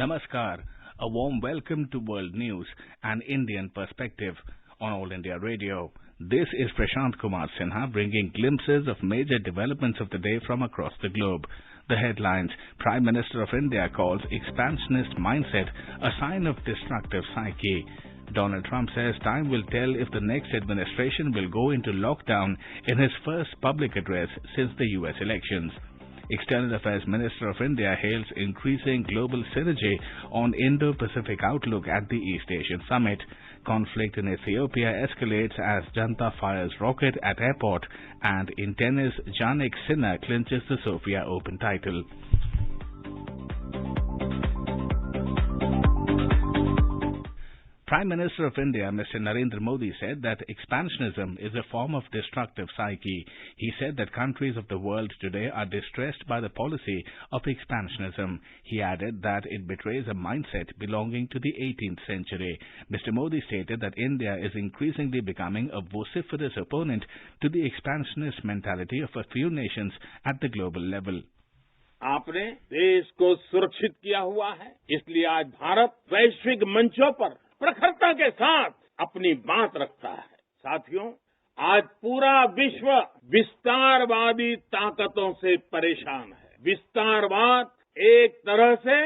Namaskar, a warm welcome to World News, an Indian perspective on All India Radio. This is Prashant Kumar Sinha bringing glimpses of major developments of the day from across the globe. The headlines: Prime Minister of India calls expansionist mindset a sign of destructive psyche. Donald Trump says time will tell if the next administration will go into lockdown in his first public address since the US elections. External Affairs Minister of India hails increasing global synergy on Indo-Pacific outlook at the East Asian Summit. Conflict in Ethiopia escalates as Junta fires rocket at airport, and in tennis, Jannik Sinner clinches the Sofia Open title. Prime Minister of India, Mr. Narendra Modi, said that expansionism is a form of destructive psyche. He said that countries of the world today are distressed by the policy of expansionism. He added that it betrays a mindset belonging to the 18th century. Mr. Modi stated that India is increasingly becoming a vociferous opponent to the expansionist mentality of a few nations at the global level. आपने देश को सुरक्षित किया हुआ है, इसलिए आज भारत वैश्विक मंचों पर प्रखरता के साथ अपनी बात रखता है। साथियों, आज पूरा विश्व विस्तारवादी ताकतों से परेशान है। विस्तारवाद एक तरह से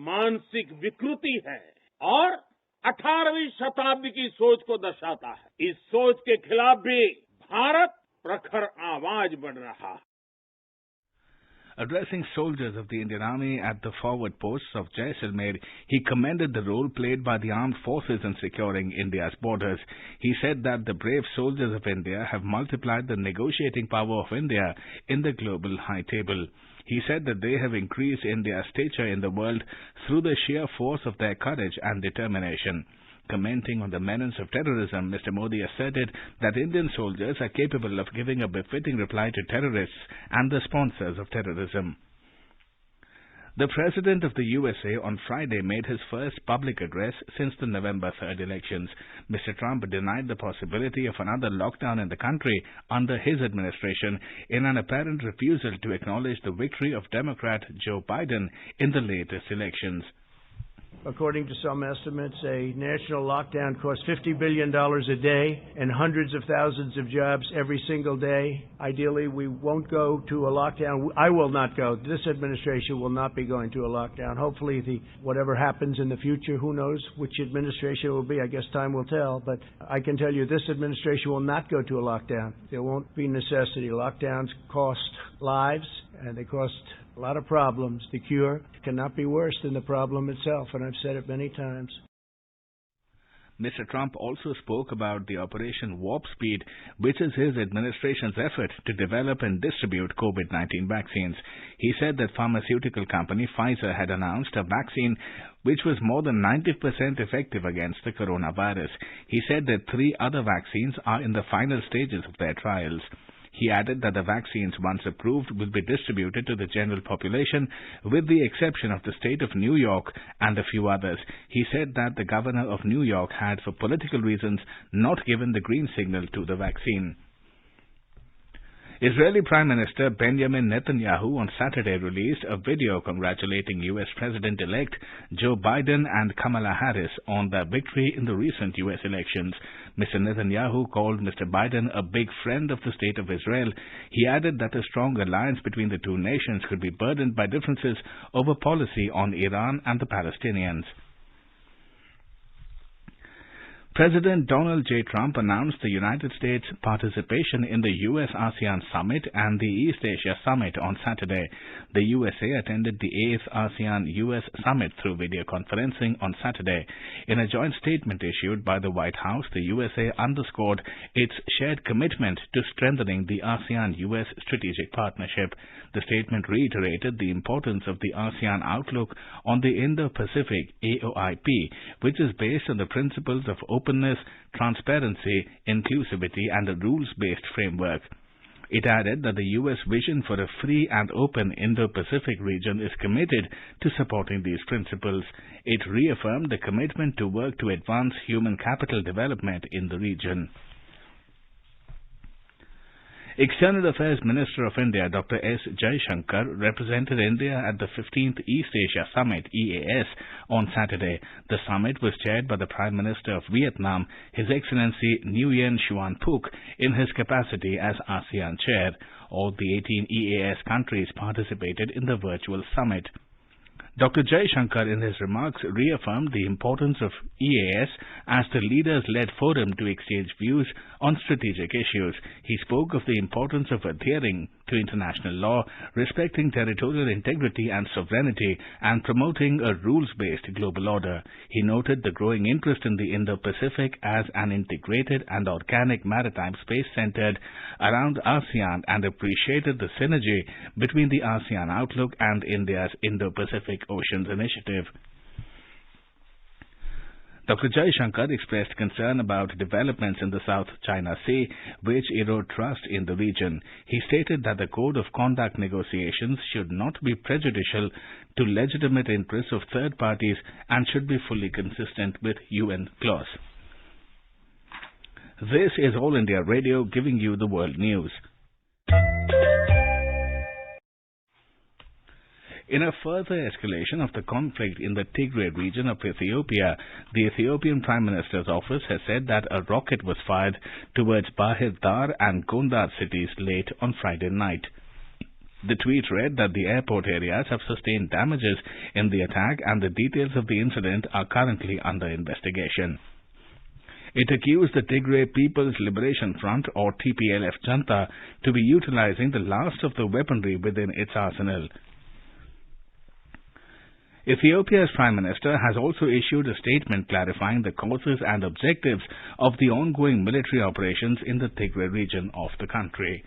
मानसिक विकृति है और 18वीं शताब्दी की सोच को दर्शाता है। इस सोच के खिलाफ भी भारत प्रखर आवाज बढ़ रहा है। Addressing soldiers of the Indian Army at the forward posts of Jaisalmer, he commended the role played by the armed forces in securing India's borders. He said that the brave soldiers of India have multiplied the negotiating power of India in the global high table. He said that they have increased India's stature in the world through the sheer force of their courage and determination. Commenting on the menace of terrorism, Mr. Modi asserted that Indian soldiers are capable of giving a befitting reply to terrorists and the sponsors of terrorism. The President of the USA on Friday made his first public address since the November 3rd elections. Mr. Trump denied the possibility of another lockdown in the country under his administration in an apparent refusal to acknowledge the victory of Democrat Joe Biden in the latest elections. According to some estimates, a national lockdown costs $50 billion a day and hundreds of thousands of jobs every single day. Ideally, we won't go to a lockdown. I will not go. This administration will not be going to a lockdown. Hopefully, whatever happens in the future, who knows which administration it will be. I guess time will tell. But I can tell you this administration will not go to a lockdown. There won't be necessity. Lockdowns cost lives, and they cost a lot of problems. The cure cannot be worse than the problem itself, and I've said it many times. Mr. Trump also spoke about the Operation Warp Speed, which is his administration's effort to develop and distribute COVID-19 vaccines. He said that pharmaceutical company Pfizer had announced a vaccine which was more than 90% effective against the coronavirus. He said that 3 other vaccines are in the final stages of their trials. He added that the vaccines, once approved, will be distributed to the general population with the exception of the state of New York and a few others. He said that the governor of New York had, for political reasons, not given the green signal to the vaccine. Israeli Prime Minister Benjamin Netanyahu on Saturday released a video congratulating U.S. President-elect Joe Biden and Kamala Harris on their victory in the recent U.S. elections. Mr. Netanyahu called Mr. Biden a big friend of the State of Israel. He added that a strong alliance between the two nations could be burdened by differences over policy on Iran and the Palestinians. President Donald J. Trump announced the United States' participation in the US-ASEAN Summit and the East Asia Summit on Saturday. The USA attended the 8th ASEAN-US Summit through video conferencing on Saturday. In a joint statement issued by the White House, the USA underscored its shared commitment to strengthening the ASEAN-US strategic partnership. The statement reiterated the importance of the ASEAN outlook on the Indo-Pacific AOIP, which is based on the principles of openness, transparency, inclusivity, and a rules-based framework. It added that the U.S. vision for a free and open Indo-Pacific region is committed to supporting these principles. It reaffirmed the commitment to work to advance human capital development in the region. External Affairs Minister of India Dr. S. Jaishankar represented India at the 15th East Asia Summit (EAS) on Saturday. The summit was chaired by the Prime Minister of Vietnam, His Excellency Nguyen Xuan Phuc, in his capacity as ASEAN Chair. All the 18 EAS countries participated in the virtual summit. Dr. Jaishankar, in his remarks, reaffirmed the importance of EAS as the leaders-led forum to exchange views on strategic issues. He spoke of the importance of adhering to international law, respecting territorial integrity and sovereignty, and promoting a rules-based global order. He noted the growing interest in the Indo-Pacific as an integrated and organic maritime space centered around ASEAN and appreciated the synergy between the ASEAN Outlook and India's Indo-Pacific Oceans Initiative. Dr. Jaishankar expressed concern about developments in the South China Sea, which erode trust in the region. He stated that the Code of Conduct negotiations should not be prejudicial to legitimate interests of third parties and should be fully consistent with UN clause. This is All India Radio giving you the world news. In a further escalation of the conflict in the Tigray region of Ethiopia, the Ethiopian Prime Minister's office has said that a rocket was fired towards Bahir Dar and Gondar cities late on Friday night. The tweet read that the airport areas have sustained damages in the attack and the details of the incident are currently under investigation. It accused the Tigray People's Liberation Front, or TPLF Junta, to be utilizing the last of the weaponry within its arsenal. Ethiopia's Prime Minister has also issued a statement clarifying the causes and objectives of the ongoing military operations in the Tigray region of the country.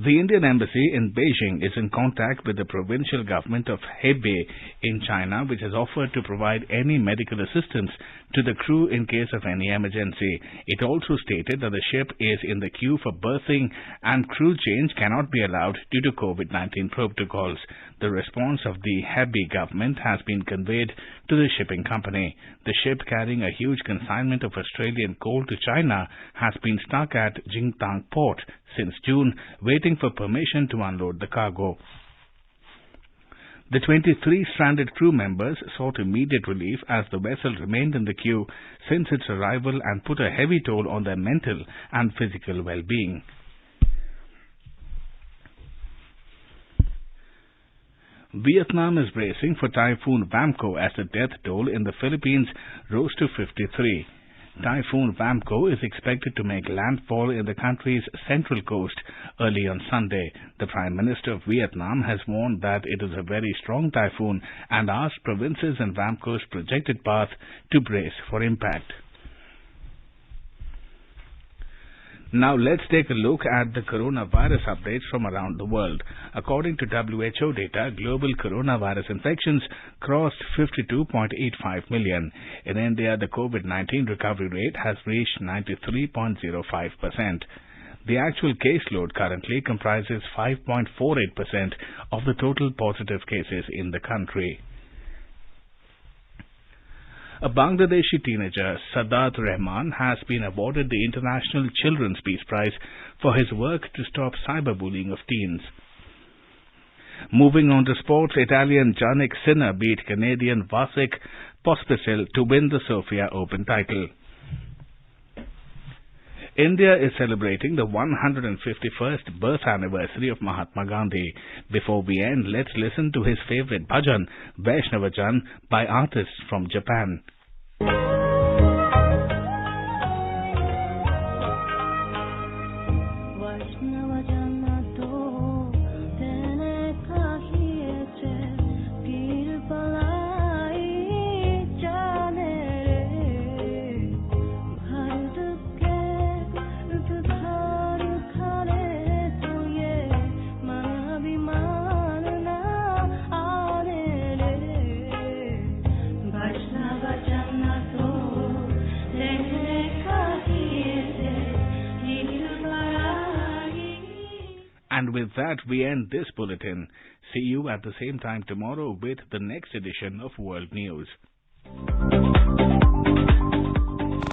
The Indian Embassy in Beijing is in contact with the provincial government of Hebei in China, which has offered to provide any medical assistance to the crew in case of any emergency. It also stated that the ship is in the queue for berthing and crew change cannot be allowed due to COVID-19 protocols. The response of the Hebei government has been conveyed to the shipping company. The ship carrying a huge consignment of Australian coal to China has been stuck at Jingtang port since June, waiting for permission to unload the cargo. The 23 stranded crew members sought immediate relief as the vessel remained in the queue since its arrival and put a heavy toll on their mental and physical well-being. Vietnam is bracing for Typhoon Vamco as the death toll in the Philippines rose to 53. Typhoon Vamco is expected to make landfall in the country's central coast early on Sunday. The Prime Minister of Vietnam has warned that it is a very strong typhoon and asked provinces in Vamco's projected path to brace for impact. Now let's take a look at the coronavirus updates from around the world. According to WHO data, global coronavirus infections crossed 52.85 million. In India, the COVID-19 recovery rate has reached 93.05%. The actual caseload currently comprises 5.48% of the total positive cases in the country. A Bangladeshi teenager, Sadat Rahman, has been awarded the International Children's Peace Prize for his work to stop cyberbullying of teens. Moving on to sports, Italian Jannik Sinner beat Canadian Vasek Pospisil to win the Sofia Open title. India is celebrating the 151st birth anniversary of Mahatma Gandhi. Before we end, let's listen to his favorite bhajan, Vaishnava Jan, by artists from Japan. And with that, we end this bulletin. See you at the same time tomorrow with the next edition of World News.